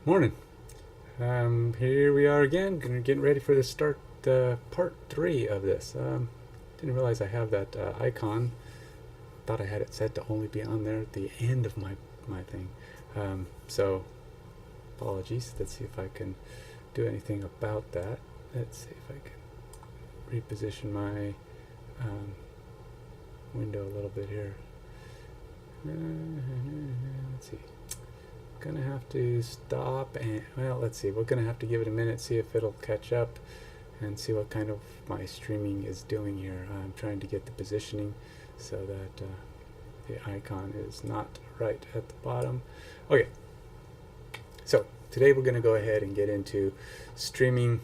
Morning. Here we are again, getting ready for the start part 3 of this. Didn't realize I have that icon. Thought I had it set to only be on there at the end of my thing. So apologies. Let's see if I can do anything about that. Let's see if I can reposition my window a little bit here. Let's see. Gonna have to stop and, well, let's see, we're gonna have to give it a minute, see if it'll catch up and see what kind of my streaming is doing here. I'm trying to get the positioning so that the icon is not right at the bottom. Okay, so today we're gonna go ahead and get into streaming,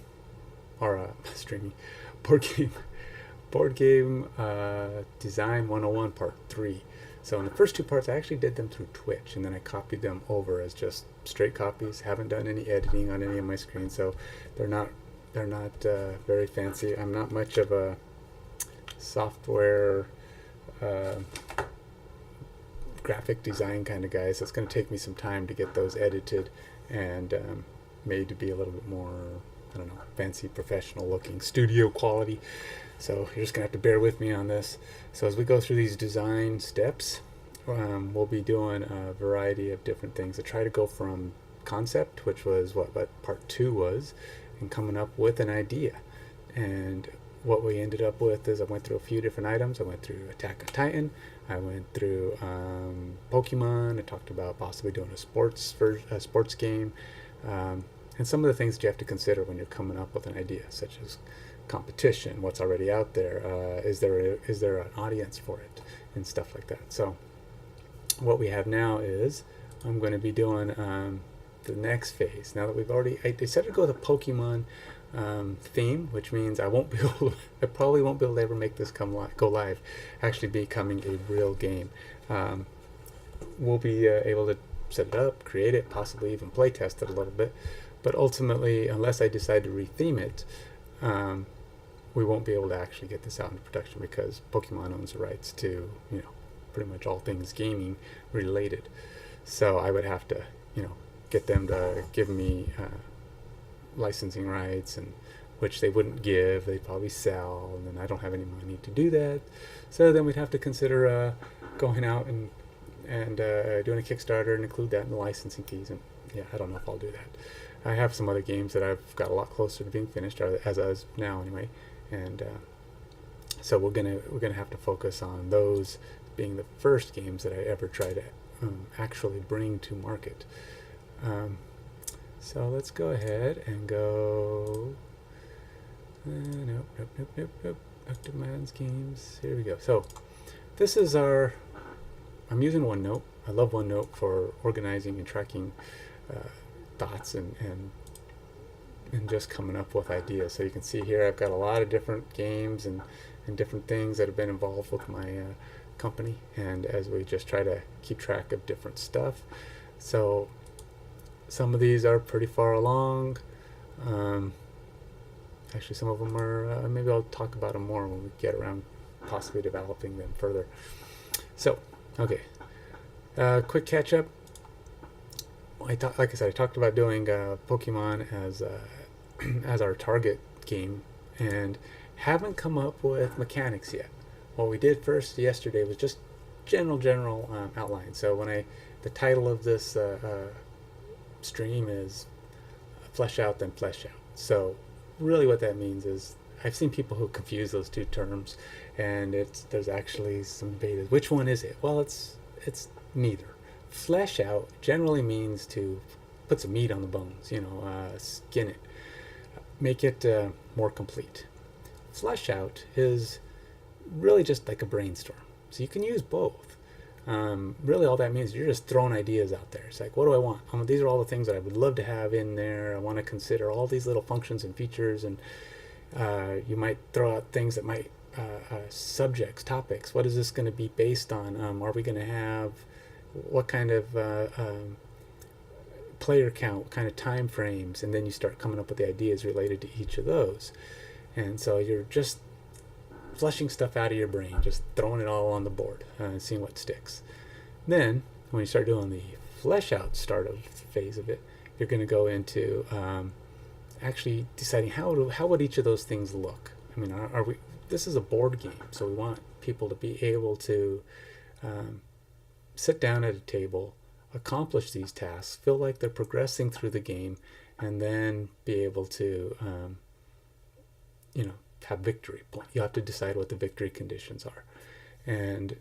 or streaming, board game design 101 part 3. So in the first two parts, I actually did them through Twitch, and then I copied them over as just straight copies. Haven't done any editing on any of my screens, so they're not very fancy. I'm not much of a software graphic design kind of guy, so it's going to take me some time to get those edited and made to be a little bit more, I don't know, fancy, professional looking, studio quality. So you're just going to have to bear with me on this. So as we go through these design steps, we'll be doing a variety of different things. I try to go from concept, which was what part 2 was, and coming up with an idea. And what we ended up with is I went through a few different items. I went through Attack on Titan. I went through Pokemon. I talked about possibly doing a sports game. And some of the things that you have to consider when you're coming up with an idea, such as competition, what's already out there, is there an audience for it, and stuff like that. So what we have now is I'm going to be doing the next phase. Now that I decided to go with a Pokemon theme, which means I probably won't be able to ever make this go live, actually becoming a real game. We'll be able to set it up, create it, possibly even play test it a little bit, but ultimately, unless I decide to retheme it, we won't be able to actually get this out into production because Pokemon owns the rights to, pretty much all things gaming related. So I would have to, get them to give me licensing rights, and which they wouldn't give. They'd probably sell, and then I don't have any money to do that. So then we'd have to consider going out and doing a Kickstarter and include that in the licensing fees. And yeah, I don't know if I'll do that. I have some other games that I've got a lot closer to being finished, as of now anyway, and so we're gonna have to focus on those being the first games that I ever try to actually bring to market. So let's go ahead and go. Nope. Active Minds games. Here we go. So this is I'm using OneNote. I love OneNote for organizing and tracking thoughts and just coming up with ideas. So you can see here I've got a lot of different games and different things that have been involved with my company, and as we just try to keep track of different stuff. So some of these are pretty far along. Actually, some of them are, maybe I'll talk about them more when we get around possibly developing them further. So, okay. Quick catch up. Like I said, I talked about doing Pokemon as our target game, and haven't come up with mechanics yet. What we did first yesterday was just general outline. So the title of this stream is Flesh Out Then Flesh Out. So really what that means is I've seen people who confuse those two terms, and there's actually some debate. Which one is it? Well, it's neither. Flesh out generally means to put some meat on the bones, skin it, make it more complete. Flesh out is really just like a brainstorm. So you can use both. Really all that means is you're just throwing ideas out there. It's like, what do I want? These are all the things that I would love to have in there. I want to consider all these little functions and features, and you might throw out things that might subjects, topics. What is this going to be based on? Are we going to have what kind of player count, what kind of time frames, and then you start coming up with the ideas related to each of those. And so you're just flushing stuff out of your brain, just throwing it all on the board and seeing what sticks. Then when you start doing the flesh out start of phase of it, you're going to go into actually deciding how would each of those things look. I mean, are we? This is a board game, so we want people to be able to sit down at a table, accomplish these tasks, feel like they're progressing through the game, and then be able to, have victory. You have to decide what the victory conditions are, and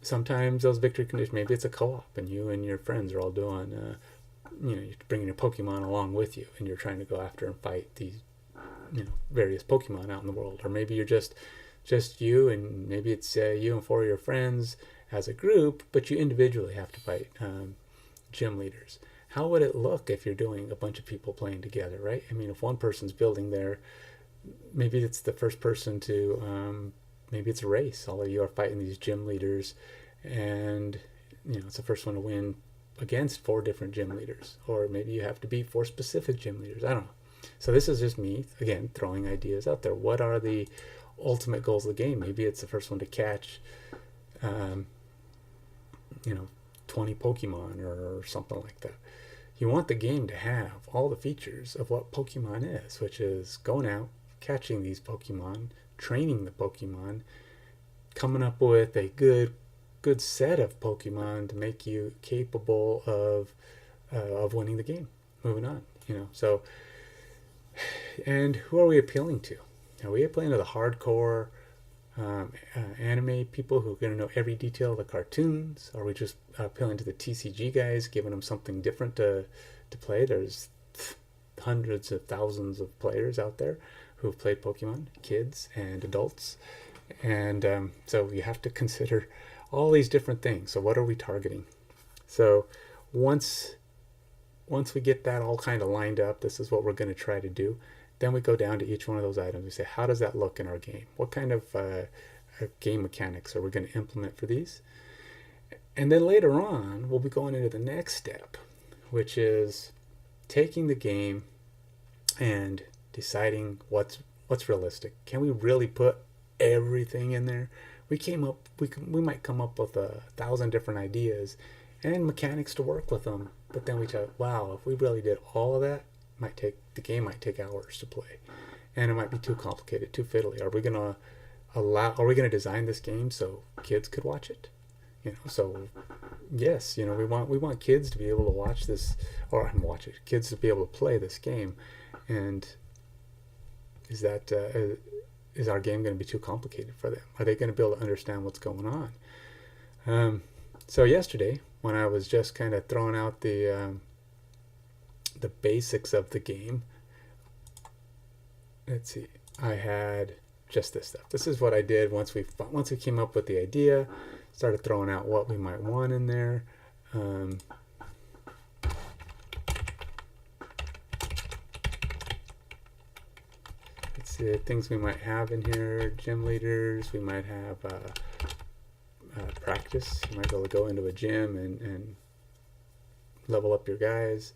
sometimes those victory conditions, maybe it's a co-op, and you and your friends are all doing, you're bringing your Pokemon along with you, and you're trying to go after and fight these, various Pokemon out in the world, or maybe you're just you, and maybe it's you and 4 of your friends as a group, but you individually have to fight gym leaders. How would it look if you're doing a bunch of people playing together, right? I mean, if one person's building their, maybe it's the first person to, maybe it's a race. All of you are fighting these gym leaders, and it's the first one to win against 4 different gym leaders, or maybe you have to beat 4 specific gym leaders. I don't know. So this is just me again throwing ideas out there. What are the ultimate goals of the game? Maybe it's the first one to catch 20 Pokemon or something like that. You want the game to have all the features of what Pokemon is, which is going out, catching these Pokemon, training the Pokemon, coming up with a good set of Pokemon to make you capable of winning the game. Moving on, so, and who are we appealing to? Are we appealing to the hardcore anime people who are going to know every detail of the cartoons? Are we just appealing to the TCG guys, giving them something different to play? There's hundreds of thousands of players out there who have played Pokemon, kids and adults, and so you have to consider all these different things. So what are we targeting? So once we get that all kind of lined up, this is what we're going to try to do. Then we go down to each one of those items. We say, how does that look in our game? What kind of game mechanics are we going to implement for these? And then later on, we'll be going into the next step, which is taking the game and deciding what's realistic. Can we really put everything in there? We might come up with 1,000 different ideas and mechanics to work with them, but then we thought, wow, if we really did all of that, the game might take hours to play, and it might be too complicated, too fiddly. Are we gonna design this game so kids could watch it? So yes, we want kids to be able to watch this, or watch it, kids to be able to play this game. And is our game going to be too complicated for them? Are they going to be able to understand what's going on? So yesterday, when I was just kind of throwing out the basics of the game, let's see, I had just this stuff. This is what I did once we came up with the idea, started throwing out what we might want in there. Let's see, things we might have in here: gym leaders. We might have practice. You might be able to go into a gym and level up your guys.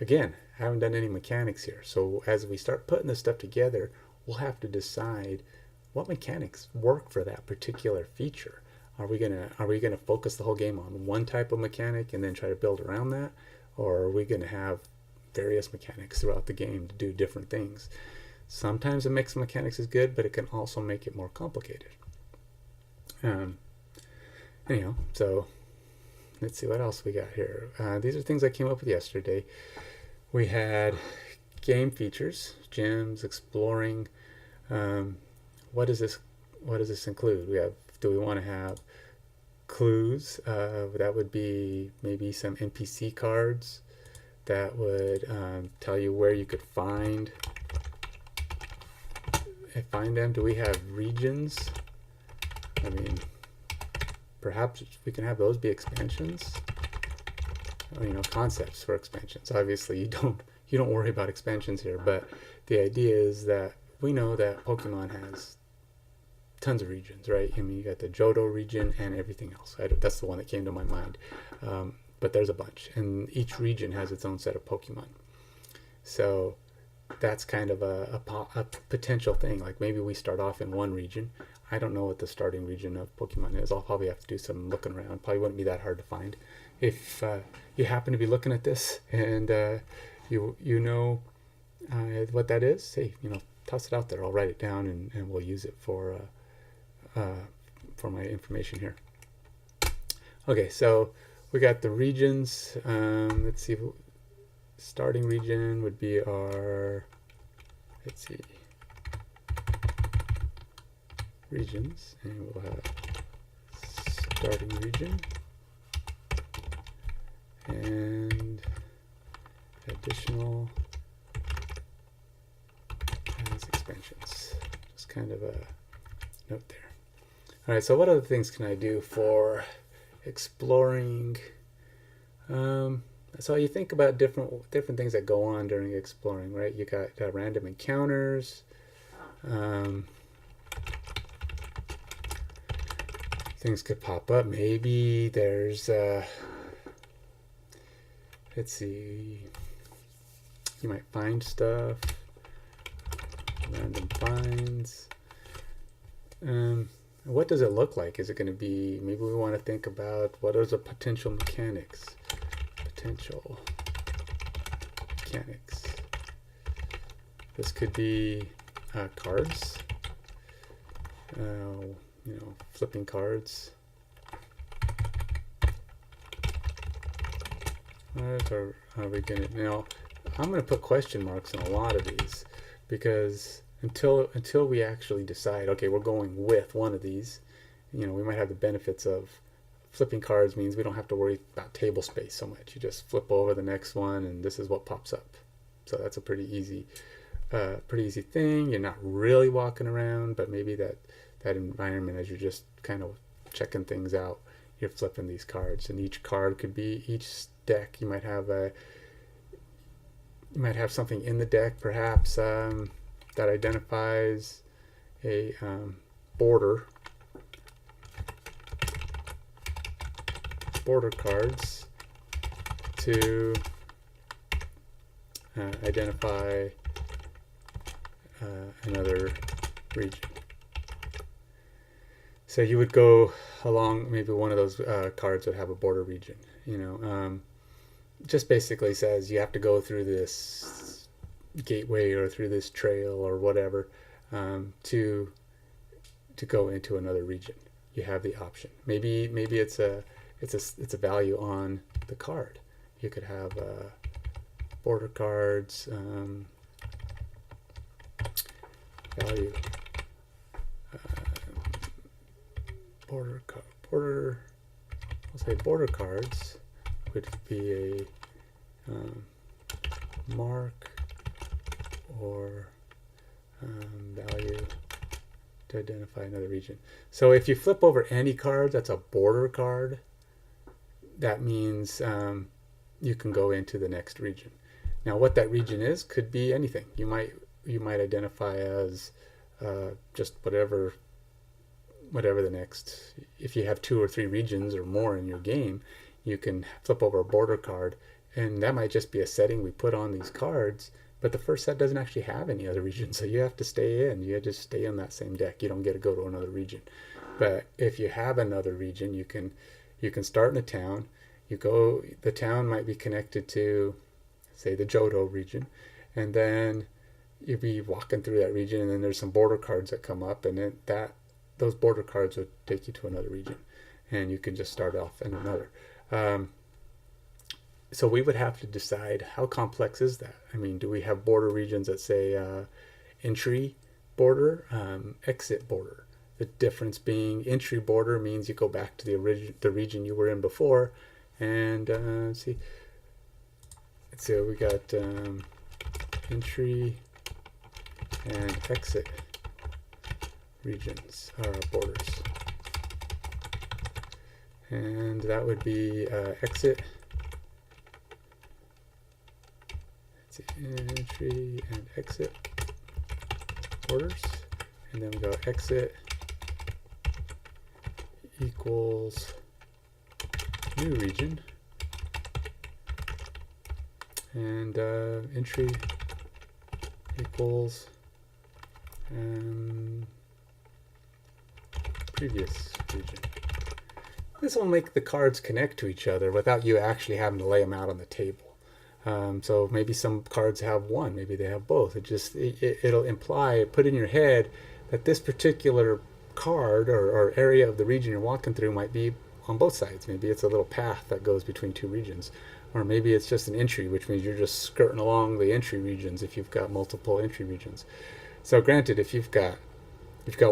Again, I haven't done any mechanics here, so as we start putting this stuff together, we'll have to decide what mechanics work for that particular feature. Are we gonna focus the whole game on one type of mechanic and then try to build around that, or are we gonna have various mechanics throughout the game to do different things? Sometimes a mix of mechanics is good, but it can also make it more complicated. Anyhow, so let's see what else we got here. These are things I came up with yesterday. We had game features, gyms, exploring. What does this include? Do we want to have clues? That would be maybe some NPC cards that would tell you where you could find them. Do we have regions? I mean, perhaps we can have those be expansions. Concepts for expansions. Obviously, you don't worry about expansions here, but the idea is that we know that Pokemon has tons of regions, right? I mean, you got the Johto region and everything else. That's the one that came to my mind. But there's a bunch, and each region has its own set of Pokemon. So that's kind of a potential thing. Like maybe we start off in one region. I don't know what the starting region of Pokemon is. I'll probably have to do some looking around. Probably wouldn't be that hard to find. If you happen to be looking at this and you know what that is, hey, toss it out there. I'll write it down and we'll use it for my information here. Okay, so we got the regions. Let's see. Starting region would be our, let's see, regions, and we'll have starting region and additional as expansions. Just kind of a note there. All right, so what other things can I do for exploring? So you think about different things that go on during exploring, right? You got random encounters. Things could pop up. Maybe there's, let's see, you might find stuff, random finds. What does it look like? Is it going to be, maybe we want to think about what are the potential mechanics? This could be cards, flipping cards. What are we going to, now I'm going to put question marks in a lot of these because until we actually decide, okay, we're going with one of these, we might have the benefits of flipping cards means we don't have to worry about table space so much. You just flip over the next one and this is what pops up. So that's a pretty easy thing. You're not really walking around, but maybe that environment as you're just kind of checking things out, you're flipping these cards, and each card could be, each deck you might have something in the deck perhaps that identifies a border cards to identify another region. So you would go along, maybe one of those cards would have a border region, just basically says you have to go through this gateway or through this trail or whatever to go into another region. You have the option. Maybe it's a value on the card. You could have border cards, value, I'll say border cards would be a mark or value to identify another region. So if you flip over any card that's a border card, that means you can go into the next region. Now what that region is could be anything. You might identify as just whatever the next, if you have 2 or 3 regions or more in your game, you can flip over a border card, and that might just be a setting we put on these cards, but the first set doesn't actually have any other regions, so you have to stay in. You just stay in that same deck. You don't get to go to another region. But if you have another region, you can start in a town. The town might be connected to, say, the Johto region, and then you'll be walking through that region, and then there's some border cards that come up, and then those border cards would take you to another region, and you can just start off in another. So we would have to decide, how complex is that? I mean, do we have border regions that say entry border, exit border? The difference being entry border means you go back to the region you were in before, and let's see. So we got entry and exit regions are borders, and that would be exit. Entry and exit borders, and then we go exit equals new region, and entry equals previous region. This will make the cards connect to each other without you actually having to lay them out on the table. So maybe some cards have one, maybe they have both. It'll imply, put in your head that this particular card or area of the region you're walking through might be on both sides. Maybe it's a little path that goes between two regions. Or maybe it's just an entry, which means you're just skirting along the entry regions if you've got multiple entry regions. So granted, if you've got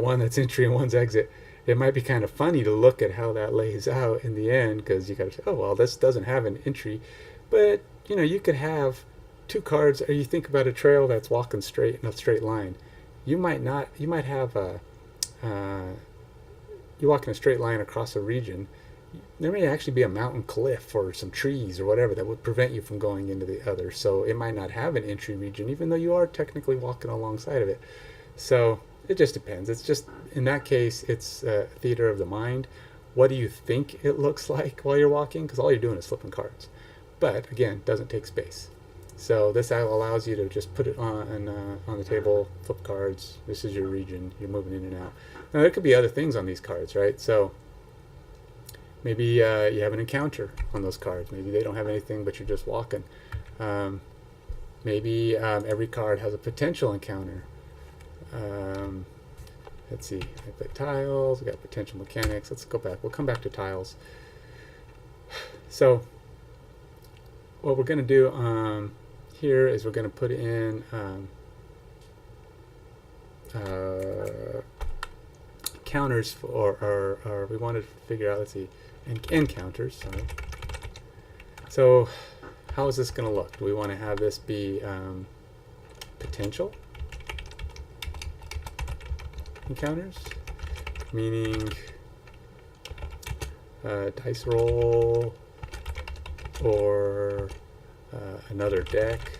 one that's entry and one's exit, it might be kind of funny to look at how that lays out in the end, because you got to say, oh, well, this doesn't have an entry. But, you could have two cards, or you think about a trail that's walking straight in a straight line. You might have you walk in a straight line across a region. There may actually be a mountain cliff or some trees or whatever that would prevent you from going into the other. So it might not have an entry region, even though you are technically walking alongside of it. So it just depends. It's just, in that case, it's theater of the mind. What do you think it looks like while you're walking? Because all you're doing is flipping cards. But again, doesn't take space. So this allows you to just put it on the table, flip cards. This is your region. You're moving in and out. Now there could be other things on these cards, right? So maybe you have an encounter on those cards. Maybe they don't have anything, but you're just walking. Maybe every card has a potential encounter. Let's see. I put tiles. We got potential mechanics. Let's go back. We'll come back to tiles. So what we're going to do here is we're going to put in counters or we wanted to figure out, let's see, encounters. Sorry. So how is this going to look? Do we want to have this be potential encounters, meaning dice roll or another deck?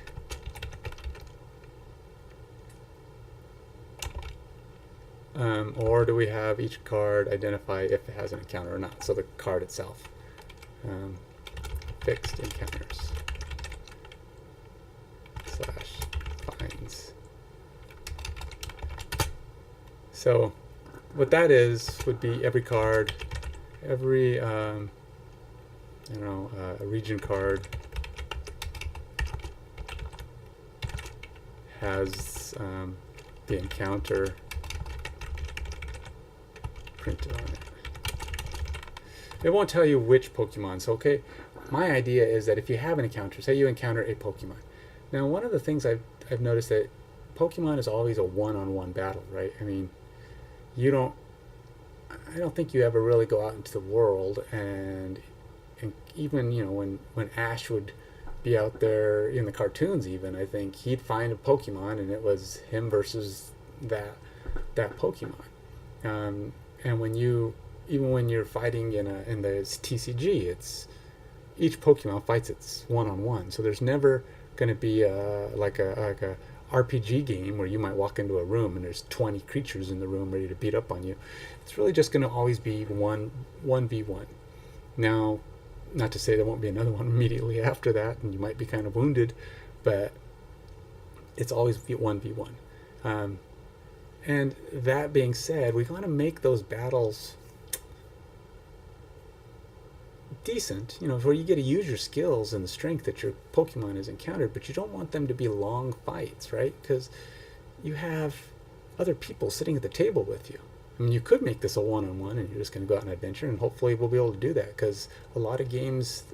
Or do we have each card identify if it has an encounter or not? So the card itself. Fixed encounters / finds. So what that is would be every card, every a region card has the encounter printed on it. It won't tell you which Pokemon. So okay, my idea is that if you have an encounter, say you encounter a Pokemon. Now one of the things I've noticed that Pokemon is always a one-on-one battle, right? I mean, I don't think you ever really go out into the world and even when Ash would be out there in the cartoons, even I think he'd find a Pokemon and it was him versus that Pokemon. And when you're fighting in the TCG, it's each Pokemon fights its one-on-one. So there's never going to be like a RPG game where you might walk into a room and there's 20 creatures in the room ready to beat up on you. It's really just going to always be 1v1. Now, not to say there won't be another one immediately after that, and you might be kind of wounded, but it's always 1v1. And that being said, we want to make those battles decent, where you get to use your skills and the strength that your Pokemon has encountered, but you don't want them to be long fights, right? Because you have other people sitting at the table with you. I mean, you could make this a one-on-one and you're just going to go out on an adventure, and hopefully we'll be able to do that, because a lot of games,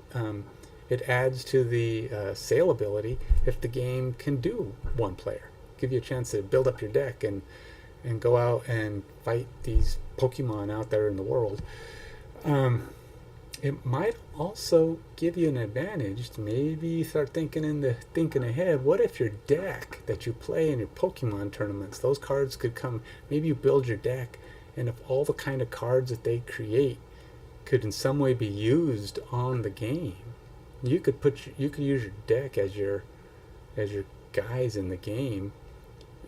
it adds to the saleability if the game can do one player. Give you a chance to build up your deck and go out and fight these Pokemon out there in the world. It might also give you an advantage to maybe start thinking ahead. What if your deck that you play in your Pokemon tournaments, those cards could come, maybe you build your deck, and if all the kind of cards that they create could in some way be used on the game, you could use your deck as your guys in the game,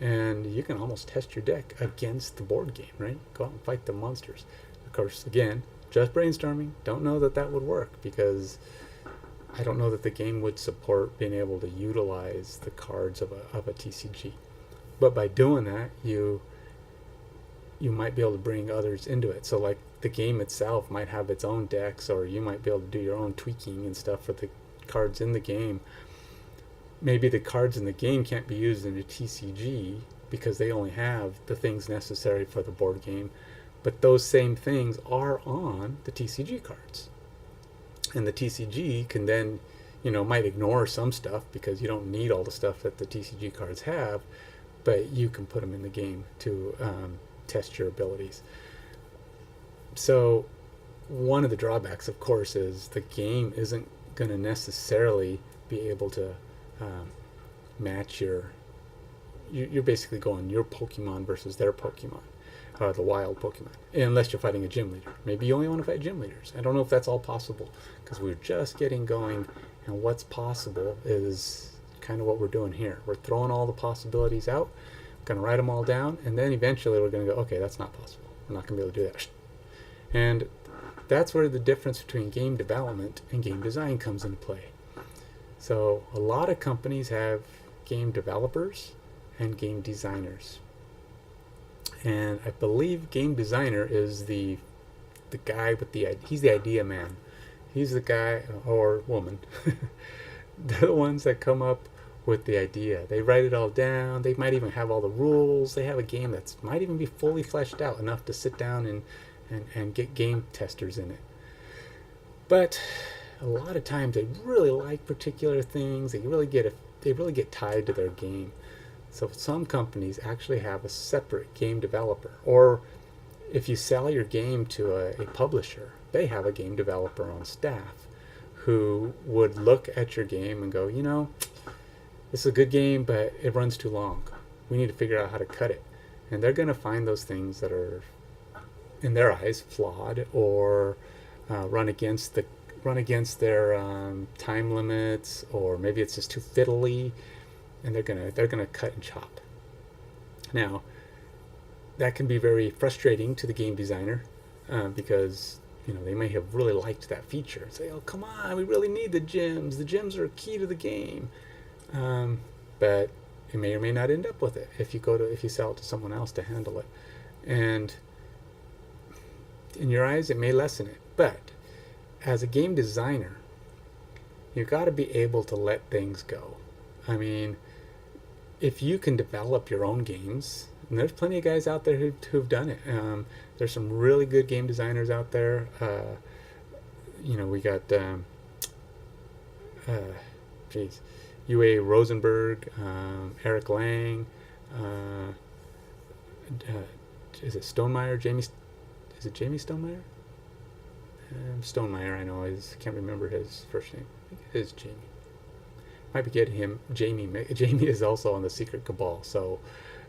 and you can almost test your deck against the board game, right? Go out and fight the monsters. Of course, again, just brainstorming. Don't know that would work, because I don't know that the game would support being able to utilize the cards of a TCG. But by doing that, you you might be able to bring others into it. So like the game itself might have its own decks, or you might be able to do your own tweaking and stuff for the cards in the game. Maybe the cards in the game can't be used in a TCG because they only have the things necessary for the board game, but those same things are on the TCG cards. And the TCG can then, might ignore some stuff because you don't need all the stuff that the TCG cards have, but you can put them in the game to test your abilities. So one of the drawbacks, of course, is the game isn't going to necessarily be able to match you're basically going your Pokemon versus their Pokemon, the wild Pokemon, unless you're fighting a gym leader. Maybe you only want to fight gym leaders. I don't know if that's all possible, because we're just getting going, and what's possible is kind of what we're doing here. We're throwing all the possibilities out, going to write them all down, and then eventually we're going to go, okay, that's not possible. We're not going to be able to do that. And that's where the difference between game development and game design comes into play. So a lot of companies have game developers and game designers. And I believe game designer is the guy with he's the idea man. He's the guy or woman. They're the ones that come up with the idea. They write it all down. They might even have all the rules. They have a game that might even be fully fleshed out enough to sit down and get game testers in it. But a lot of times they really like particular things. They really get tied to their game. So some companies actually have a separate game developer, or if you sell your game to a publisher, they have a game developer on staff who would look at your game and go, this is a good game, but it runs too long. We need to figure out how to cut it. And they're going to find those things that are, in their eyes, flawed, or run against their time limits, or maybe it's just too fiddly, and they're gonna cut and chop. Now, that can be very frustrating to the game designer because they may have really liked that feature and say, "Oh, come on, we really need the gyms. The gyms are key to the game." But you may or may not end up with it if you sell it to someone else to handle it, and in your eyes, it may lessen it. But as a game designer, you've got to be able to let things go. I mean, if you can develop your own games, and there's plenty of guys out there who've done it. There's some really good game designers out there. We got UA Rosenberg, Eric Lang, is it Stonemeyer? Is it Jamie Stonemeyer? Stonemeyer, I know. I can't remember his first name. I think it is Jamie. Might be getting him. Jamie is also on the Secret Cabal, so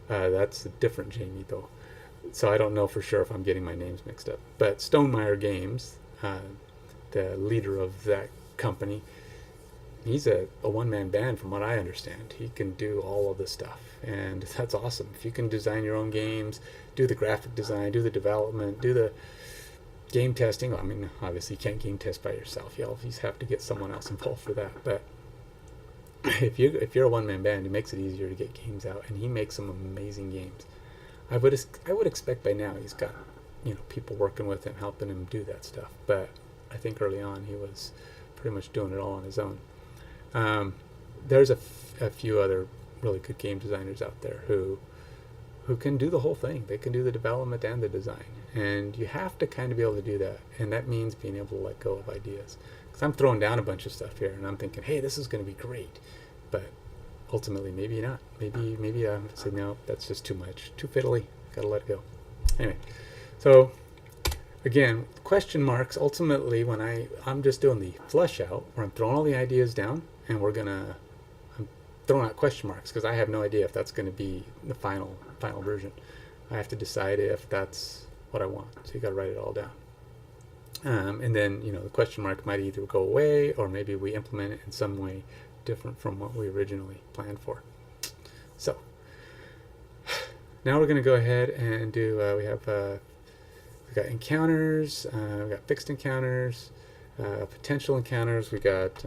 that's a different Jamie, though. So I don't know for sure if I'm getting my names mixed up. But Stonemeyer Games, the leader of that company, he's a one-man band from what I understand. He can do all of this stuff, and that's awesome. If you can design your own games, do the graphic design, do the development, do the game testing. I mean, obviously you can't game test by yourself. You always have to get someone else involved for that. But if you're a one-man band, it makes it easier to get games out, and he makes some amazing games. I would expect by now he's got people working with him, helping him do that stuff. But I think early on he was pretty much doing it all on his own. There's a few other really good game designers out there who can do the whole thing. They can do the development and the design, and you have to kind of be able to do that, and that means being able to let go of ideas. Because I'm throwing down a bunch of stuff here, and I'm thinking, hey, this is going to be great, but ultimately maybe not. Maybe I say, no, that's just too much, too fiddly, gotta let it go. Anyway, so again, question marks, ultimately when I'm just doing the flush out, where I'm throwing all the ideas down, and I'm throwing out question marks because I have no idea if that's going to be the final version. I have to decide if that's what I want, so you got to write it all down. And then the question mark might either go away, or maybe we implement it in some way different from what we originally planned for. So now we're going to go ahead and do we got encounters, we got fixed encounters, potential encounters, we got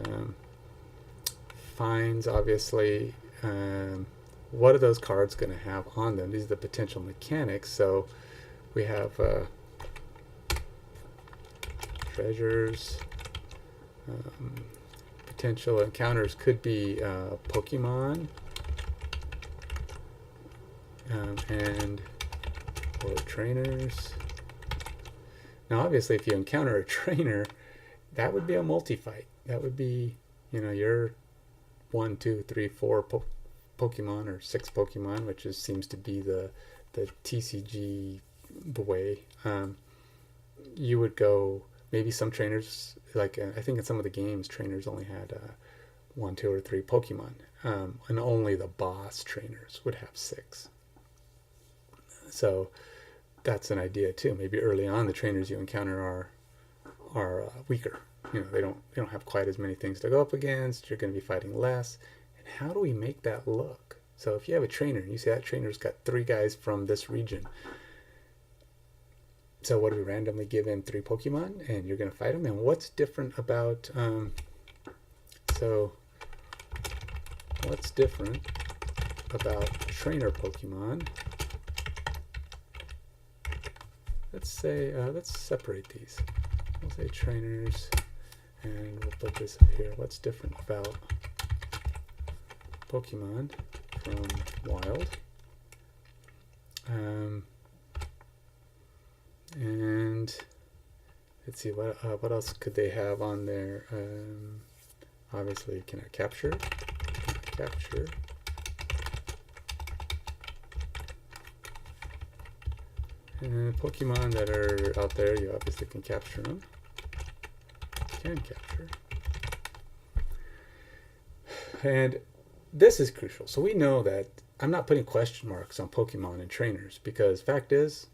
finds, obviously. What are those cards going to have on them? These are the potential mechanics. So we have treasures. Potential encounters could be Pokemon and or trainers. Now obviously if you encounter a trainer, that would be a multi-fight. That would be, you know, your 1, 2, 3, 4 Pokemon or 6 Pokemon, which seems to be the TCG the way. You would go, maybe some trainers, like I think in some of the games, trainers only had 1, 2, or 3 Pokemon, and only the boss trainers would have 6. So that's an idea too. Maybe early on the trainers you encounter are weaker. You know, they don't have quite as many things to go up against. You're going to be fighting less. And how do we make that look? So if you have a trainer and you say that trainer's got 3 guys from this region, so what do we randomly give him 3 Pokemon and you're going to fight them? And what's different about what's different about trainer Pokemon? Let's say let's separate these. We'll say trainers, and we'll put this up here. What's different about Pokemon from Wild? And let's see what else could they have on there. Obviously, can I capture? Capture. And Pokemon that are out there, you obviously can capture them. Can capture. And this is crucial. So we know that I'm not putting question marks on Pokemon and trainers, because fact is,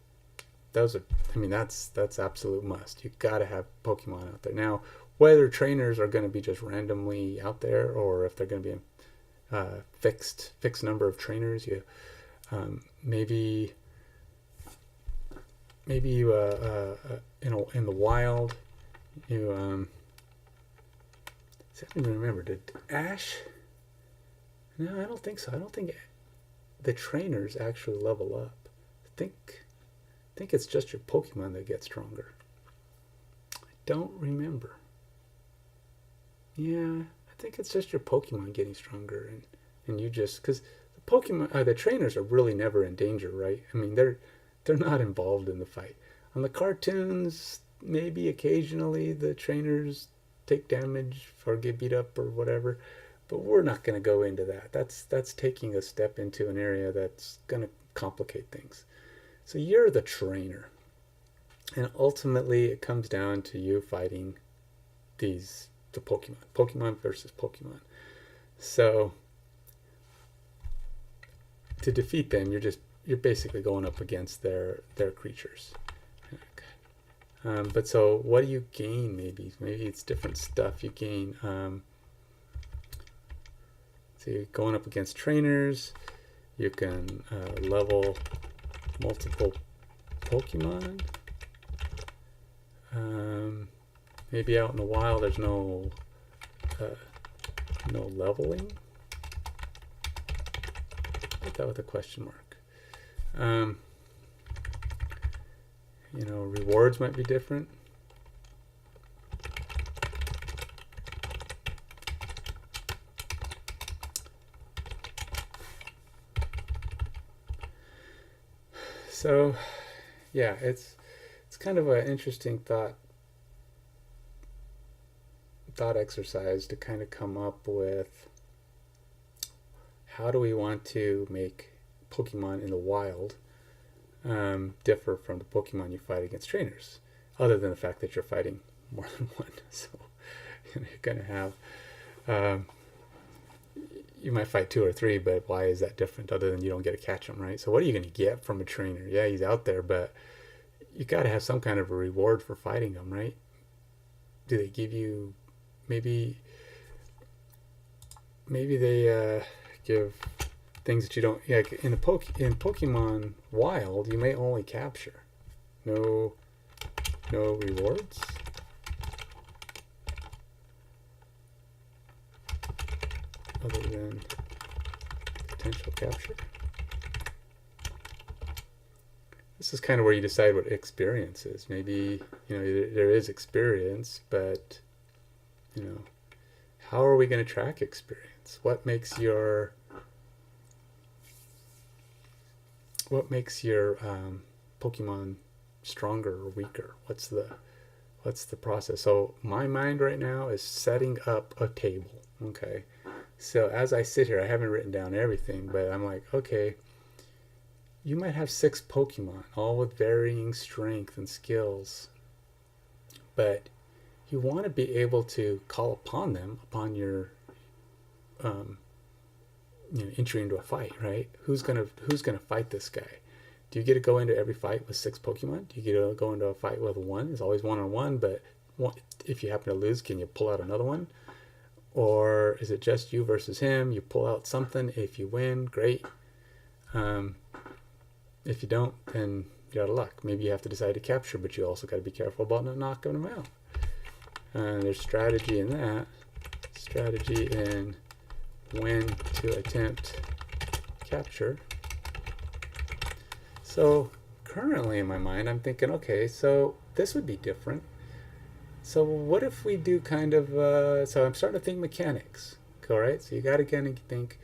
those are, I mean, that's absolute must. You got to have Pokemon out there. Now, whether trainers are going to be just randomly out there, or if they're going to be a fixed number of trainers, you maybe you in the wild, you see, I don't even remember, did Ash? No, I don't think so. I don't think the trainers actually level up. I think it's just your Pokemon that get stronger. I don't remember. Yeah, I think it's just your Pokemon getting stronger, and you just, because the Pokemon, the trainers are really never in danger, right? I mean, they're not involved in the fight. On the cartoons, maybe occasionally the trainers take damage or get beat up or whatever, but we're not going to go into that. That's taking a step into an area that's going to complicate things. So you're the trainer, and ultimately it comes down to you fighting the Pokemon versus Pokemon. So to defeat them, you're basically going up against their creatures. Okay. But so what do you gain? Maybe it's different stuff you gain. So you're going up against trainers. You can level multiple Pokemon. Maybe out in the wild there's no leveling. Put that with a question mark. You know, rewards might be different. So, yeah, it's kind of an interesting thought exercise to kind of come up with how do we want to make Pokemon in the wild differ from the Pokemon you fight against trainers, other than the fact that you're fighting more than one. So you're going to have you might fight 2 or 3, but why is that different other than you don't get to catch them, right? So what are you going to get from a trainer? Yeah, he's out there, but you got to have some kind of a reward for fighting him, right? Do they give you, maybe they give things that you don't, like in Pokemon Wild, you may only capture. No rewards. Other than potential capture. this is kind of where you decide what experience is. Maybe, there is experience, but, how are we going to track experience? What makes your Pokemon stronger or weaker? What's the process? So my mind right now is setting up a table. Okay. So as I sit here, I haven't written down everything, but I'm like, okay, you might have 6 Pokemon, all with varying strength and skills, but you want to be able to call upon them upon your entry into a fight, right? Who's gonna fight this guy? Do you get to go into every fight with 6 Pokemon? Do you get to go into a fight with one? It's always one-on-one, but if you happen to lose, can you pull out another one? Or is it just you versus him? You pull out something. If you win, great. If you don't, then you're out of luck. Maybe you have to decide to capture, but you also got to be careful about not knocking them out. There's strategy in that. Strategy in when to attempt capture. So currently in my mind, I'm thinking, okay, so this would be different. So what if we do kind of, so I'm starting to think mechanics, all right? So you got to kind of think,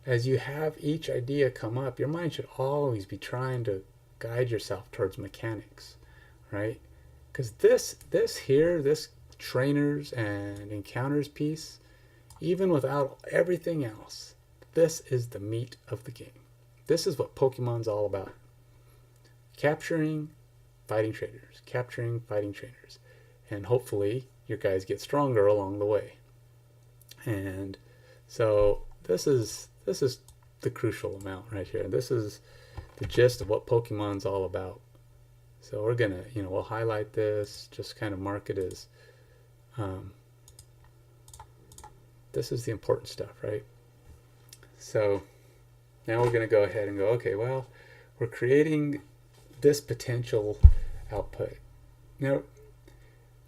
as you have each idea come up, your mind should always be trying to guide yourself towards mechanics, right? Because this trainers and encounters piece, even without everything else, this is the meat of the game. This is what Pokemon's all about. Capturing, fighting trainers. And hopefully your guys get stronger along the way. And so this is the crucial amount right here. This is the gist of what Pokemon's all about. So we're gonna, we'll highlight this, just kind of mark it as, this is the important stuff, right? So now we're gonna go ahead and go, okay, well, we're creating this potential output. Now,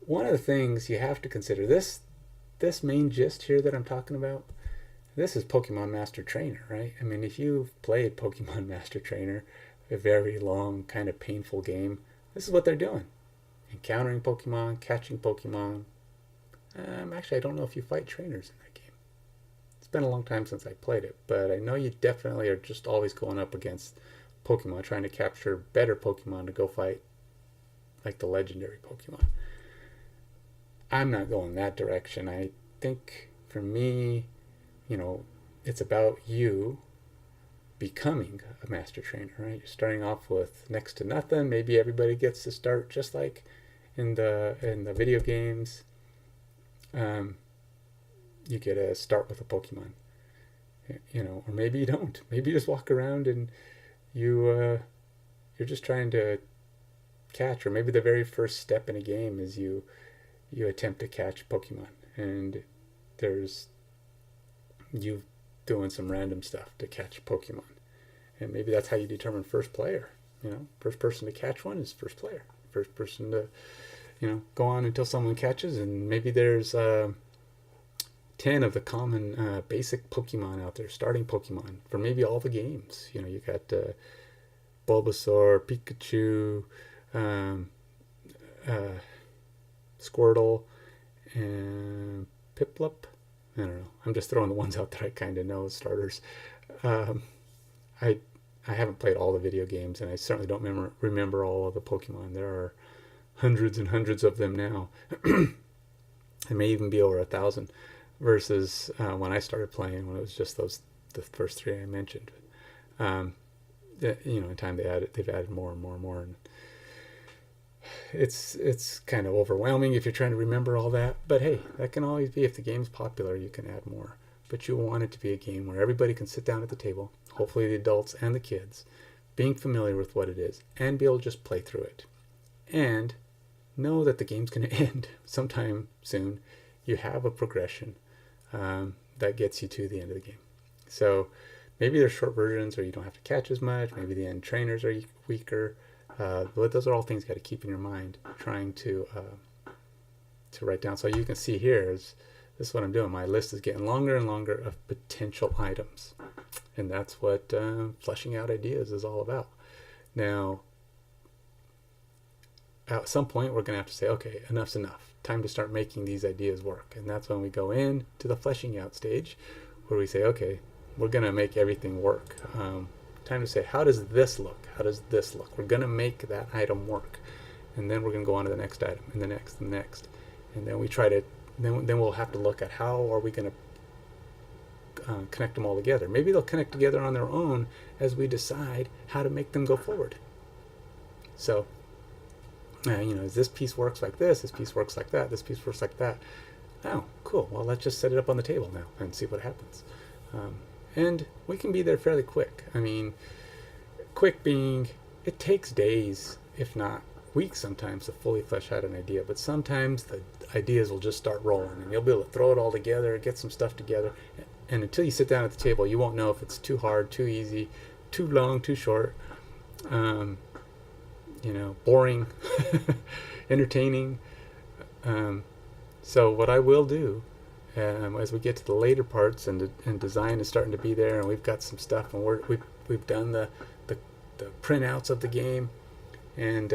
one of the things you have to consider, this main gist here that I'm talking about, this is Pokemon Master Trainer, right? I mean, if you've played Pokemon Master Trainer, a very long, kind of painful game, this is what they're doing. Encountering Pokemon, catching Pokemon. Actually, I don't know if you fight trainers in that game. It's been a long time since I played it, but I know you definitely are just always going up against Pokemon, trying to capture better Pokemon to go fight like the legendary Pokemon. I'm not going that direction. I think for me, it's about you becoming a master trainer, right? You're starting off with next to nothing. Maybe everybody gets to start just like in the video games. You get to start with a Pokemon, or maybe you don't. Maybe you just walk around and you're just trying to catch, or maybe the very first step in a game is you attempt to catch Pokemon, and there's you doing some random stuff to catch Pokemon, and maybe that's how you determine first player. First person to catch one is first player. First person to go on until someone catches, and maybe there's 10 of the common basic Pokemon out there, starting Pokemon for maybe all the games. You got Bulbasaur, Pikachu, Squirtle, and Piplup. I don't know. I'm just throwing the ones out that I kind of know as starters. I haven't played all the video games, and I certainly don't remember all of the Pokemon. There are hundreds and hundreds of them now. It may even be over 1,000 versus when I started playing, when it was just the first 3 I mentioned. In time they've added more and more and more, and it's kind of overwhelming if you're trying to remember all that. But hey, that can always be, if the game's popular, you can add more. But you want it to be a game where everybody can sit down at the table, hopefully the adults and the kids, being familiar with what it is, and be able to just play through it. And know that the game's going to end sometime soon. You have a progression that gets you to the end of the game. So maybe there's short versions, or you don't have to catch as much. Maybe the end trainers are weaker. But those are all things you got to keep in your mind, trying to write down. So you can see here, this is what I'm doing. My list is getting longer and longer of potential items. And that's what fleshing out ideas is all about. Now, at some point we're going to have to say, okay, enough's enough. Time to start making these ideas work. And that's when we go in to the fleshing out stage, where we say, okay, we're going to make everything work. Time to say, how does this look? How does this look? We're going to make that item work. And then we're going to go on to the next item, and the next, and the next. And then we try to, then we'll have to look at how are we going to connect them all together. Maybe they'll connect together on their own as we decide how to make them go forward. So, this piece works like this piece works like that, this piece works like that. Oh, cool. Well, let's just set it up on the table now and see what happens. And we can be there fairly quick. I mean, quick being, it takes days, if not weeks sometimes, to fully flesh out an idea. But sometimes the ideas will just start rolling, and you'll be able to throw it all together, get some stuff together. And until you sit down at the table, you won't know if it's too hard, too easy, too long, too short, boring, entertaining. So what I will do, as we get to the later parts and design is starting to be there, and we've got some stuff, and we've done the printouts of the game, and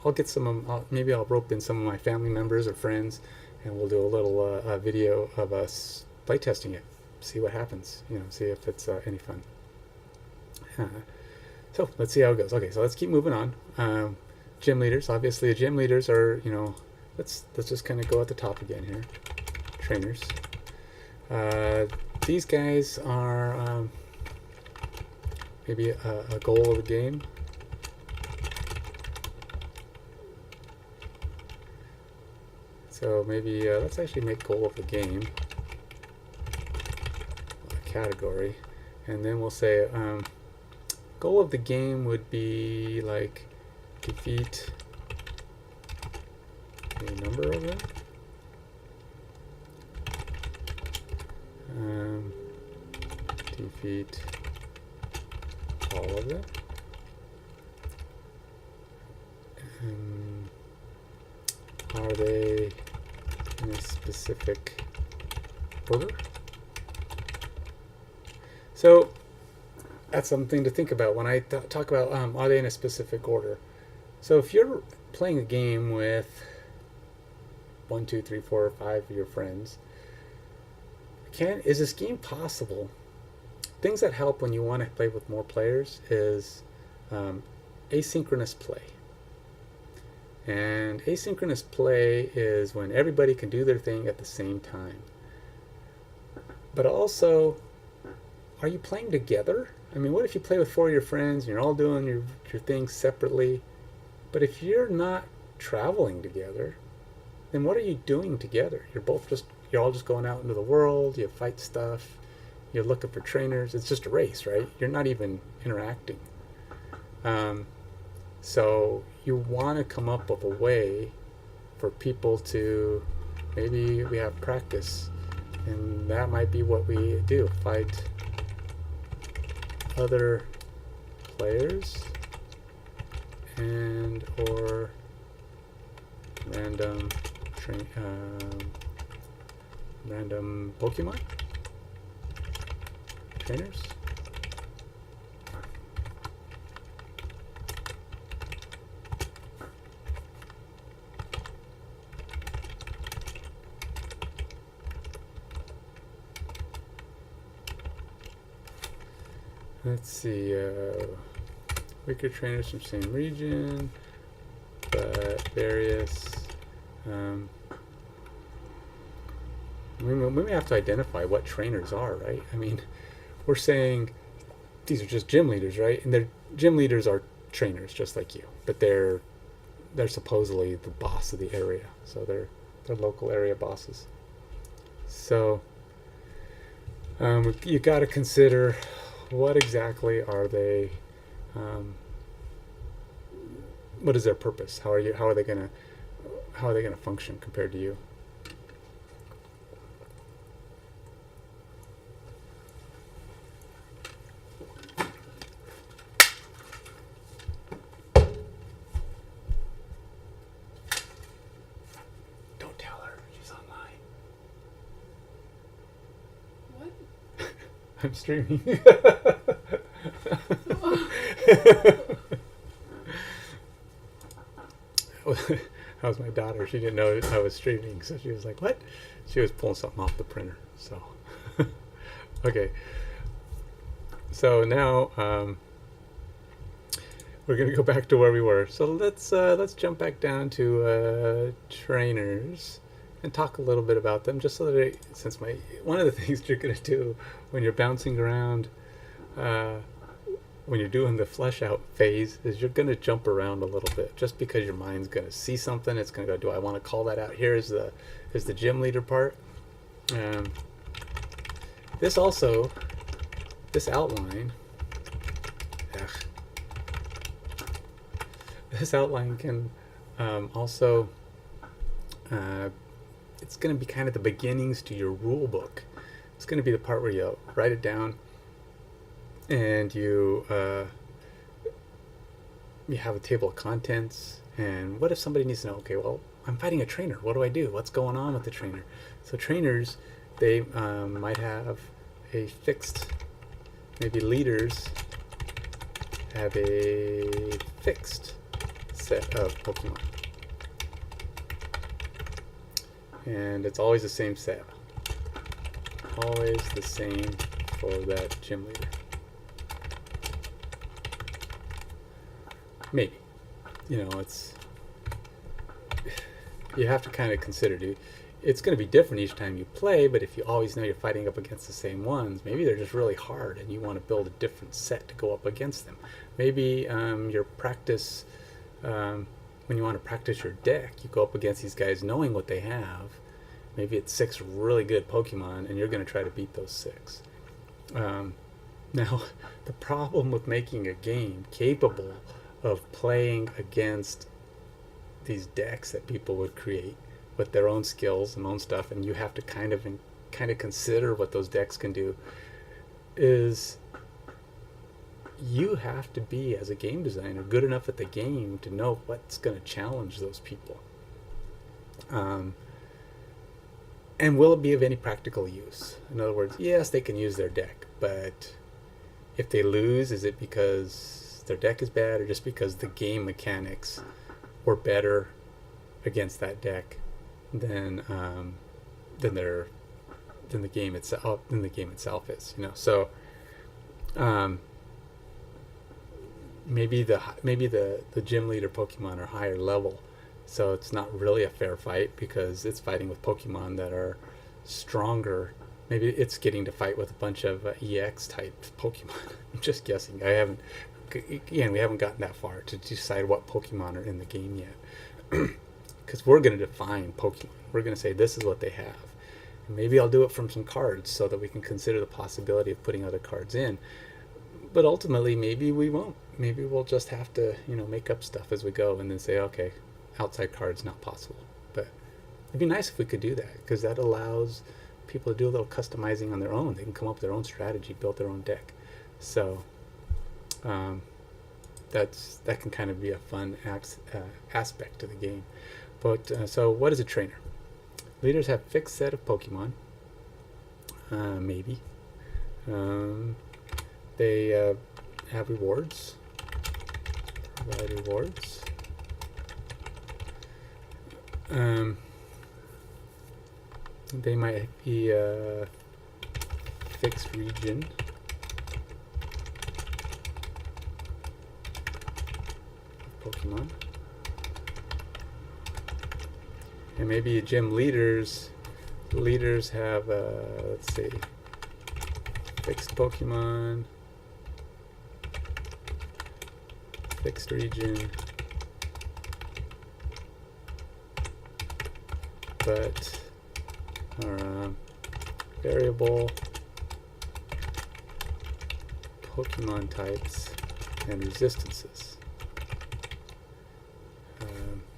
I'll get maybe I'll rope in some of my family members or friends, and we'll do a little video of us playtesting it, see what happens, see if it's any fun. So let's see how it goes. Okay, so let's keep moving on. Gym leaders, obviously the gym leaders are, let's just kind of go at the top again here. Trainers. These guys are maybe a goal of the game. So maybe let's actually make goal of the game a category, and then we'll say goal of the game would be like defeat a number of them. Defeat all of them. Are they in a specific order? So that's something to think about when I talk about are they in a specific order. So if you're playing a game with 1, 2, 3, 4, or 5 of your friends, is this game possible? Things that help when you want to play with more players is asynchronous play. And asynchronous play is when everybody can do their thing at the same time. But also, are you playing together? I mean, what if you play with 4 of your friends and you're all doing your things separately? But if you're not traveling together, then what are you doing together? You're all just going out into the world, you fight stuff, you're looking for trainers. It's just a race, right? You're not even interacting. So you want to come up with a way for people to, maybe we have practice, and that might be what we do, fight other players and or random Pokemon trainers. Let's see, weaker trainers from same region, but various. We may have to identify what trainers are, right? I mean, we're saying these are just gym leaders, right? And gym leaders are trainers just like you, but they're supposedly the boss of the area, so they're local area bosses. So you got to consider what exactly are they. What is their purpose? How are they gonna function compared to you? Don't tell her, she's online. What? I'm streaming. How's my daughter? She didn't know I was streaming, so she was like, "What?" She was pulling something off the printer. So, okay. So now we're gonna go back to where we were. So let's jump back down to trainers and talk a little bit about them, just so that since one of the things you're gonna do when you're bouncing around. When you're doing the flesh out phase is you're going to jump around a little bit just because your mind's going to see something. It's going to go, do I want to call that out? Here is the gym leader part. This outline, this outline can also, it's going to be kind of the beginnings to your rule book. It's going to be the part where you write it down. And you have a table of contents. And what if somebody needs to know, okay, well, I'm fighting a trainer. What do I do? What's going on with the trainer? So trainers, they might have a fixed, maybe leaders have a fixed set of Pokemon. And it's always the same set. Always the same for that gym leader. Maybe, it's, you have to kind of consider, it's going to be different each time you play, but if you always know you're fighting up against the same ones, maybe they're just really hard and you want to build a different set to go up against them. Maybe your practice, when you want to practice your deck, you go up against these guys knowing what they have. Maybe it's 6 really good Pokemon and you're going to try to beat those 6. Now, the problem with making a game capable of playing against these decks that people would create with their own skills and own stuff, and you have to kind of consider what those decks can do, is you have to be, as a game designer, good enough at the game to know what's going to challenge those people. And will it be of any practical use? In other words, yes, they can use their deck, but if they lose, is it because their deck is bad or just because the game mechanics were better against that deck than the game itself is, so maybe the gym leader Pokemon are higher level, so it's not really a fair fight because it's fighting with Pokemon that are stronger. Maybe it's getting to fight with a bunch of EX type Pokemon. I'm just guessing. We haven't gotten that far to decide what Pokemon are in the game yet. Because we're going to define Pokemon. We're going to say this is what they have. And maybe I'll do it from some cards so that we can consider the possibility of putting other cards in. But ultimately, maybe we won't. Maybe we'll just have to, make up stuff as we go and then say, okay, outside cards not possible. But it'd be nice if we could do that, because that allows people to do a little customizing on their own. They can come up with their own strategy, build their own deck. So that can kind of be a fun aspect to the game. But so what is a trainer? Leaders have fixed set of Pokemon. Maybe. They have rewards. Provide rewards. They might be a fixed region. Pokemon. And maybe gym leaders have let's see, fixed Pokemon, fixed region, but variable Pokemon types and resistances.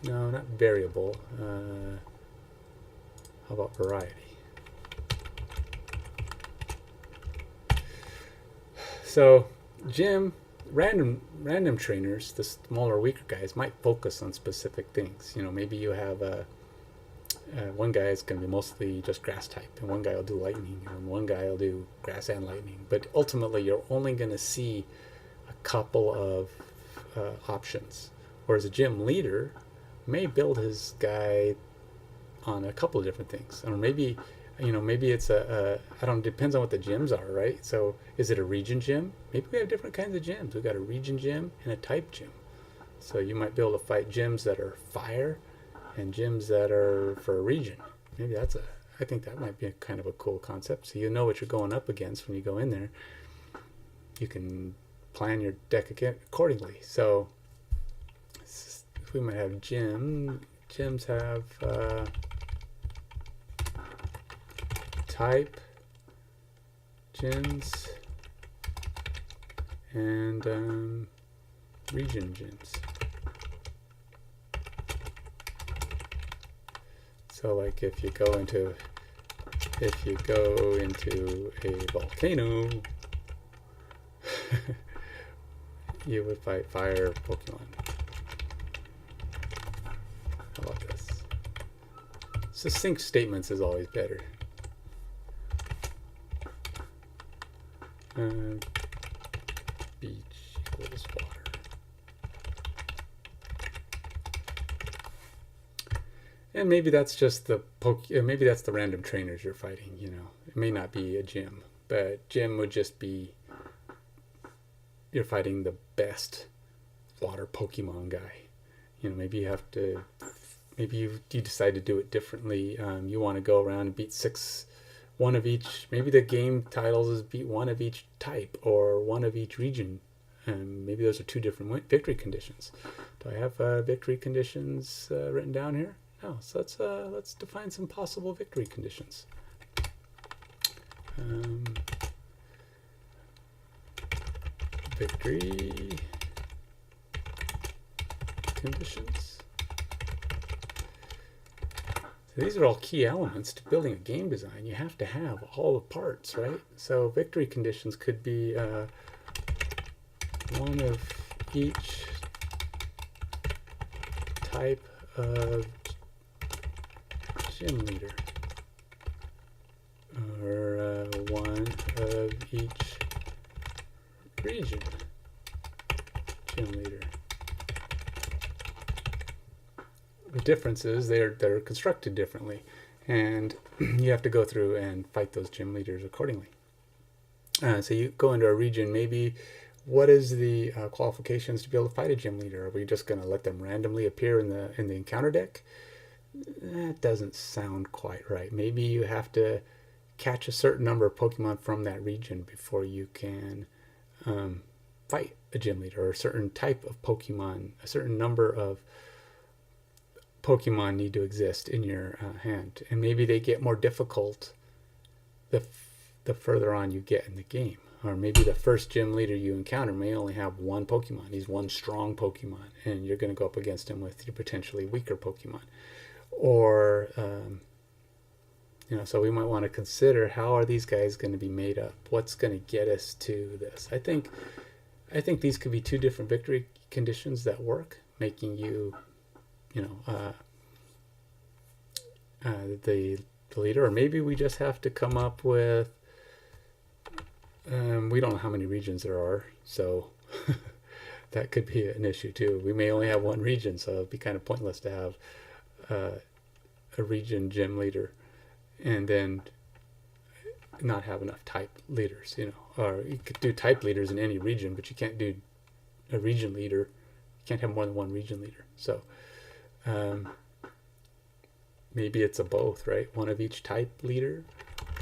No, not variable. How about variety? So, random trainers, the smaller, weaker guys, might focus on specific things. Maybe you have one guy is going to be mostly just grass type, and one guy will do lightning, and one guy will do grass and lightning. But ultimately, you're only going to see a couple of options. Whereas a gym leader may build his guy on a couple of different things, or maybe, maybe it's I don't. Depends on what the gyms are, right? So is it a region gym? Maybe we have different kinds of gyms. We've got a region gym and a type gym. So you might be able to fight gyms that are fire, and gyms that are for a region. Maybe that's a. I think that might be a kind of a cool concept. So you know what you're going up against when you go in there. You can plan your deck accordingly. So we might have gyms have type gyms and region gyms. So like if you go into a volcano, you would fight fire Pokemon. How about this? Succinct statements is always better. Beach equals water. And maybe that's just maybe that's the random trainers you're fighting, It may not be a gym, but gym would just be you're fighting the best water Pokemon guy. Maybe you decide to do it differently. You want to go around and beat one of each. Maybe the game titles is beat one of each type or one of each region. Maybe those are two different victory conditions. Do I have victory conditions written down here? No. So let's define some possible victory conditions. Victory conditions. So these are all key elements to building a game design. You have to have all the parts, right? So victory conditions could be one of each type of gym leader, or one of each region gym leader. The difference is they're constructed differently, and you have to go through and fight those gym leaders accordingly. So you go into a region, maybe what is the qualifications to be able to fight a gym leader? Are we just going to let them randomly appear in the encounter deck? That doesn't sound quite right. Maybe you have to catch a certain number of Pokemon from that region before you can fight a gym leader, or a certain type of Pokemon, a certain number of Pokemon need to exist in your hand, and maybe they get more difficult the further on you get in the game. Or maybe the first gym leader you encounter may only have one Pokemon. He's one strong Pokemon, and you're going to go up against him with your potentially weaker Pokemon. Or so we might want to consider, how are these guys going to be made up? What's going to get us to this? I think these could be two different victory conditions that work, making you the leader. Or maybe we just have to come up with we don't know how many regions there are, so that could be an issue too. We may only have one region, so it'd be kind of pointless to have a region gym leader and then not have enough type leaders, or you could do type leaders in any region, but you can't do a region leader. You can't have more than one region leader. So maybe it's a both, right? One of each type leader,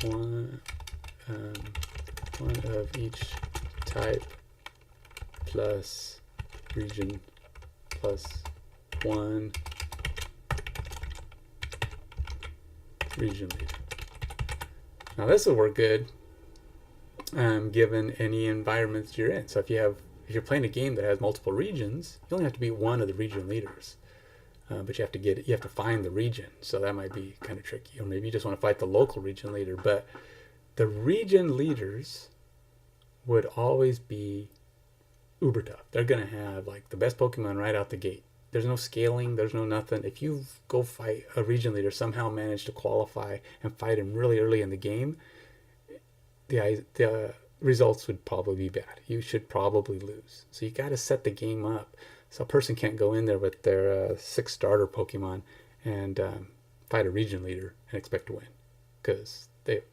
one of each type plus region plus one region leader. Now this will work good given any environments you're in. So if you're playing a game that has multiple regions, you only have to beat one of the region leaders. But you have to find the region, so that might be kind of tricky. Or maybe you just want to fight the local region leader. But the region leaders would always be uber tough. They're gonna have like the best Pokemon right out the gate. There's no scaling. There's no nothing. If you go fight a region leader, somehow manage to qualify and fight him really early in the game, the results would probably be bad. You should probably lose. So you got to set the game up So a person can't go in there with their 6 starter Pokemon and fight a region leader and expect to win, because they're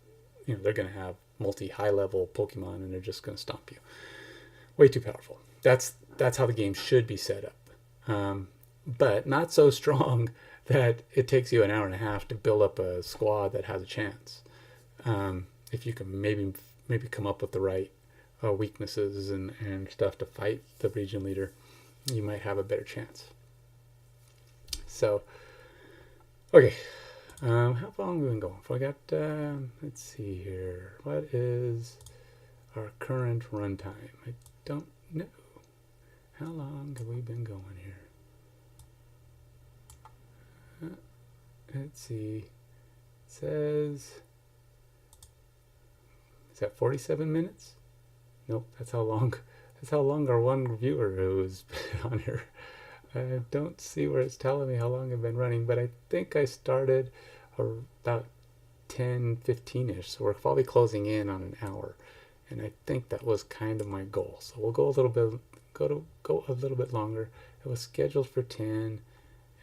going to have multi high level Pokemon and they're just going to stomp you. Way too powerful. That's how the game should be set up, but not so strong that it takes you an hour and a half to build up a squad that has a chance. If you can maybe come up with the right weaknesses and stuff to fight the region leader, you might have a better chance. So, okay, how long have we been going for? I got, let's see here. What is our current runtime? I don't know. How long have we been going here? Let's see. It says, is that 47 minutes? Nope, that's how long our one viewer who's been on here. I don't see where it's telling me how long I've been running, but I think I started about 10:15ish, so we're probably closing in on an hour, and I think that was kind of my goal. So we'll go a little bit longer. It was scheduled for 10,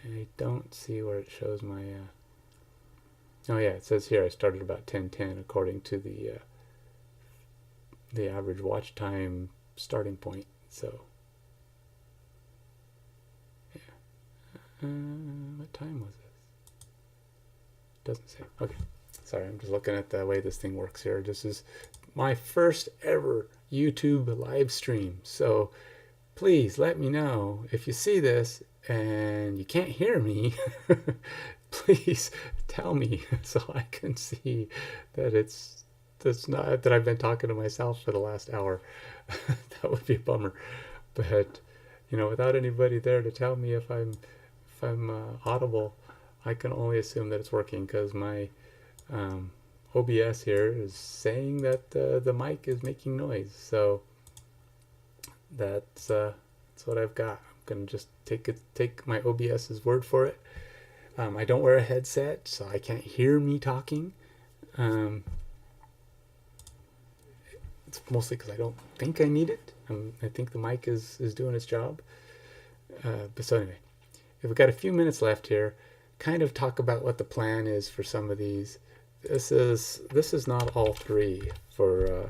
and I don't see where it shows my. Oh yeah, it says here I started about 10:10 according to the average watch time starting point. So yeah, what time was this? Doesn't say. Okay, sorry, I'm just looking at the way this thing works here. This is my first ever YouTube live stream, so please let me know if you see this and you can't hear me. Please tell me so I can see that that's not that I've been talking to myself for the last hour. That would be a bummer, but without anybody there to tell me if I'm audible, I can only assume that it's working, because my OBS here is saying that the mic is making noise. So that's what I've got. I'm gonna just take my OBS's word for it. I don't wear a headset, so I can't hear me talking. It's mostly because I don't think I need it. I think the mic is doing its job. But so anyway, if we've got a few minutes left here, kind of talk about what the plan is for some of these. This is not all 3 for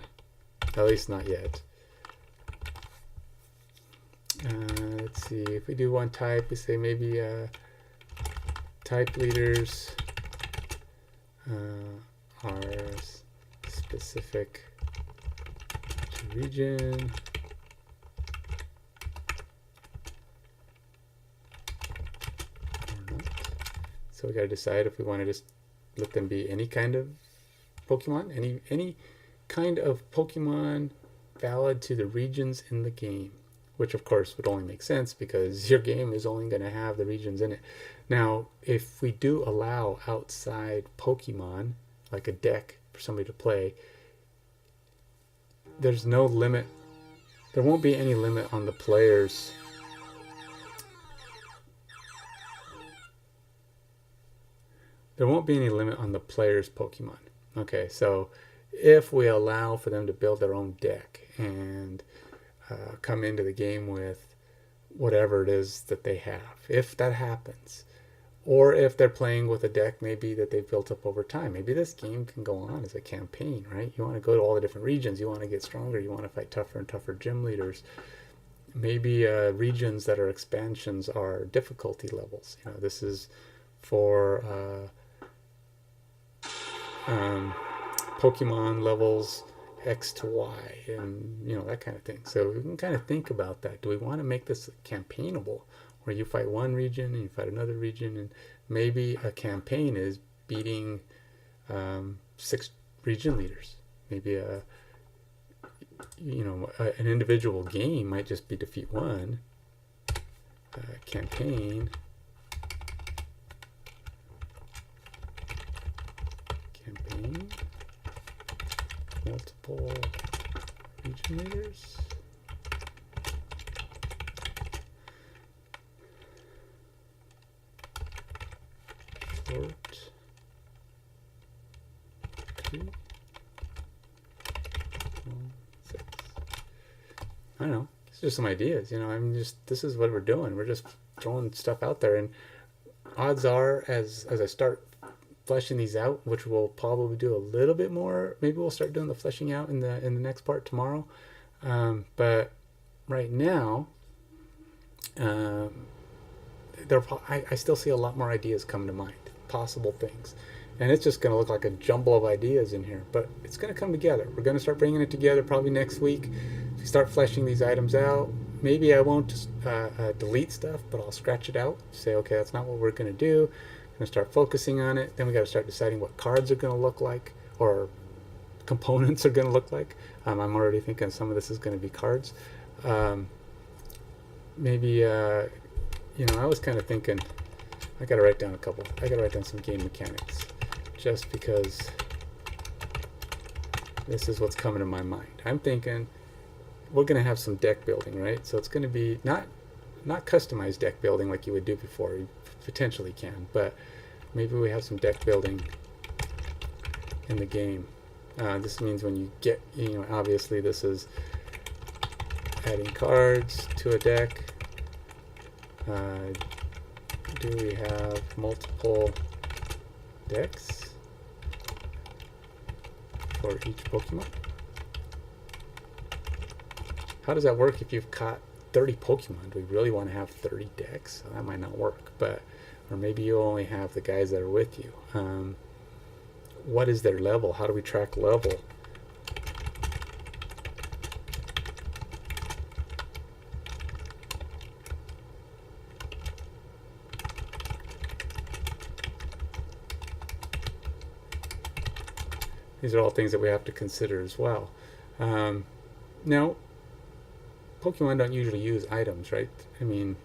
at least not yet. Let's see, if we do one type, we say maybe type leaders are specific to region. Or not. So we got to decide if we want to just let them be any kind of Pokemon, any kind of Pokemon valid to the regions in the game, which of course would only make sense because your game is only going to have the regions in it. Now, if we do allow outside Pokemon, like a deck for somebody to play, there's no limit. There won't be any limit on the players. There won't be any limit on the players' Pokemon. Okay, so if we allow for them to build their own deck and come into the game with whatever it is that they have, if that happens, or if they're playing with a deck maybe that they've built up over time, maybe this game can go on as a campaign, right? You want to go to all the different regions, you want to get stronger, you want to fight tougher and tougher gym leaders. Maybe regions that are expansions are difficulty levels. This is for Pokemon levels X to Y, and that kind of thing. So we can kind of think about that. Do we want to make this campaignable, where you fight one region and you fight another region, and maybe a campaign is beating 6 region leaders? Maybe an individual game might just be defeat 1. Campaign multiple region leaders. Short 2 6. I don't know. it's just some ideas. This is what we're doing. We're just throwing stuff out there, and odds are, as I start fleshing these out, which we'll probably do a little bit more. Maybe we'll start doing the fleshing out in the next part tomorrow. But right now, I still see a lot more ideas come to mind, possible things. And it's just going to look like a jumble of ideas in here, but it's going to come together. We're going to start bringing it together probably next week. We start fleshing these items out. Maybe I won't just delete stuff, but I'll scratch it out. Say, okay, that's not what we're going to do. We're going to start focusing on it. Then we got to start deciding what cards are going to look like, or components are going to look like. I'm already thinking some of this is going to be cards. Maybe, I was kind of thinking, I got to write down a couple. I got to write down some game mechanics, just because this is what's coming to my mind. I'm thinking we're going to have some deck building, right? So it's going to be not customized deck building like you would do before. You potentially can, but maybe we have some deck building in the game. This means when you get, obviously this is adding cards to a deck. Do we have multiple decks for each Pokemon? How does that work if you've caught 30 Pokemon? Do we really want to have 30 decks? So that might not work, or maybe you only have the guys that are with you. What is their level? How do we track level? These are all things that we have to consider as well. Now, Pokemon don't usually use items, right? I mean,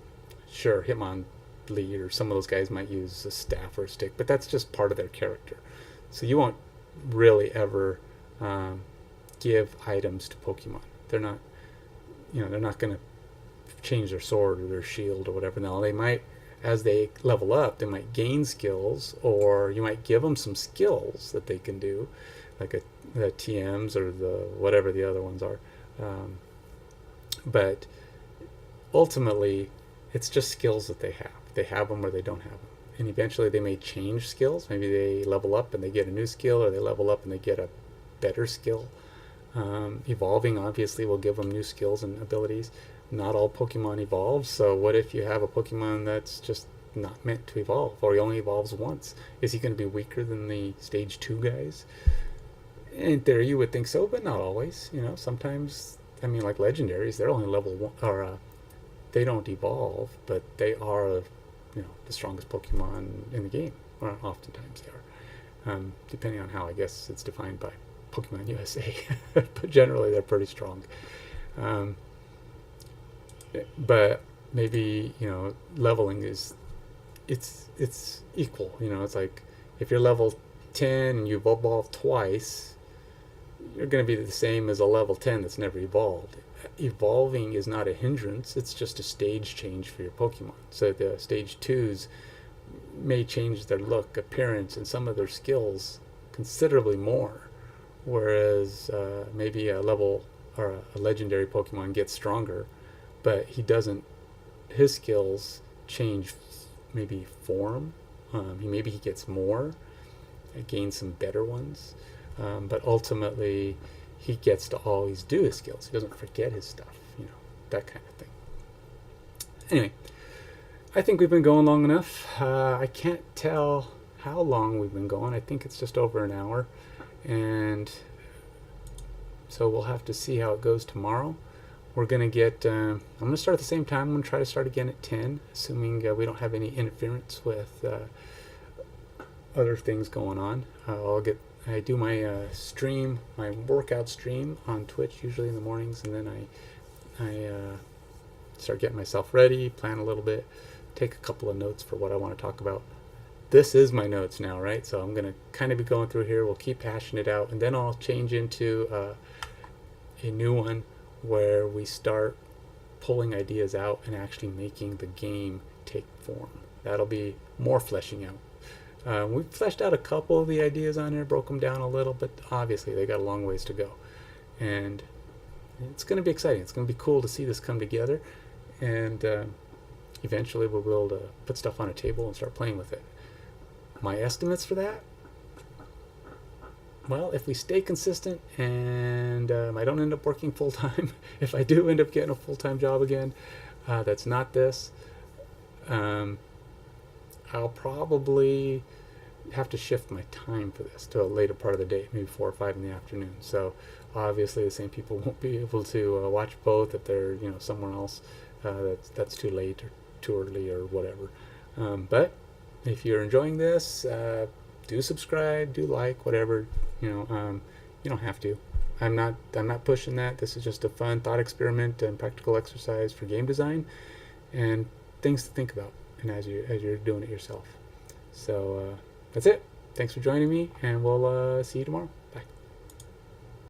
sure, Hitmonlee or some of those guys might use a staff or a stick, but that's just part of their character. So you won't really ever give items to Pokemon. They're not going to change their sword or their shield or whatever. Now, they might, as they level up, they might gain skills, or you might give them some skills that they can do, like the TMs or the whatever the other ones are. But ultimately, it's just skills that they have. They have them or they don't have them. And eventually they may change skills. Maybe they level up and they get a new skill, or they level up and they get a better skill. Evolving, obviously, will give them new skills and abilities. Not all Pokemon evolve, so what if you have a Pokemon that's just not meant to evolve, or he only evolves once? Is he going to be weaker than the stage 2 guys? In theory, you would think so, but not always. Sometimes, like legendaries, they're only level 1, or they don't evolve, but they are, the strongest Pokemon in the game. Or oftentimes they are, depending on how, I guess, it's defined by Pokemon USA. But generally, they're pretty strong. But maybe, leveling is, it's equal. It's like if you're level 10 and you've evolved twice, you're going to be the same as a level 10 that's never evolved. Evolving is not a hindrance, it's just a stage change for your Pokemon. So the stage 2s may change their look, appearance, and some of their skills considerably more, whereas maybe a level or a legendary Pokemon gets stronger, but his skills change, maybe form. Maybe he gets more, gains some better ones, but ultimately he gets to always do his skills. He doesn't forget his stuff, that kind of thing. Anyway, I think we've been going long enough. I can't tell how long we've been going. I think it's just over an hour, and so we'll have to see how it goes tomorrow. We're going to get, I'm going to start at the same time. I'm going to try to start again at 10, assuming we don't have any interference with other things going on. I do my stream, my workout stream on Twitch, usually in the mornings, and then I start getting myself ready, plan a little bit, take a couple of notes for what I want to talk about. This is my notes now, right? So I'm going to kind of be going through here. We'll keep hashing it out, and then I'll change into a new one where we start pulling ideas out and actually making the game take form. That'll be more fleshing out. We've fleshed out a couple of the ideas on here, broke them down a little, but obviously they got a long ways to go. And it's going to be exciting. It's going to be cool to see this come together, and eventually we'll be able to put stuff on a table and start playing with it. My estimates for that? Well, if we stay consistent and I don't end up working full time, if I do end up getting a full-time job again, that's not this, I'll probably have to shift my time for this to a later part of the day, maybe 4 or 5 in the afternoon. So obviously the same people won't be able to watch both if they're somewhere else. That's too late or too early or whatever. But if you're enjoying this, do subscribe, do like, whatever. You don't have to. I'm not pushing that. This is just a fun thought experiment and practical exercise for game design, and things to think about, and as you're doing it yourself. So that's it. Thanks for joining me, and we'll see you tomorrow.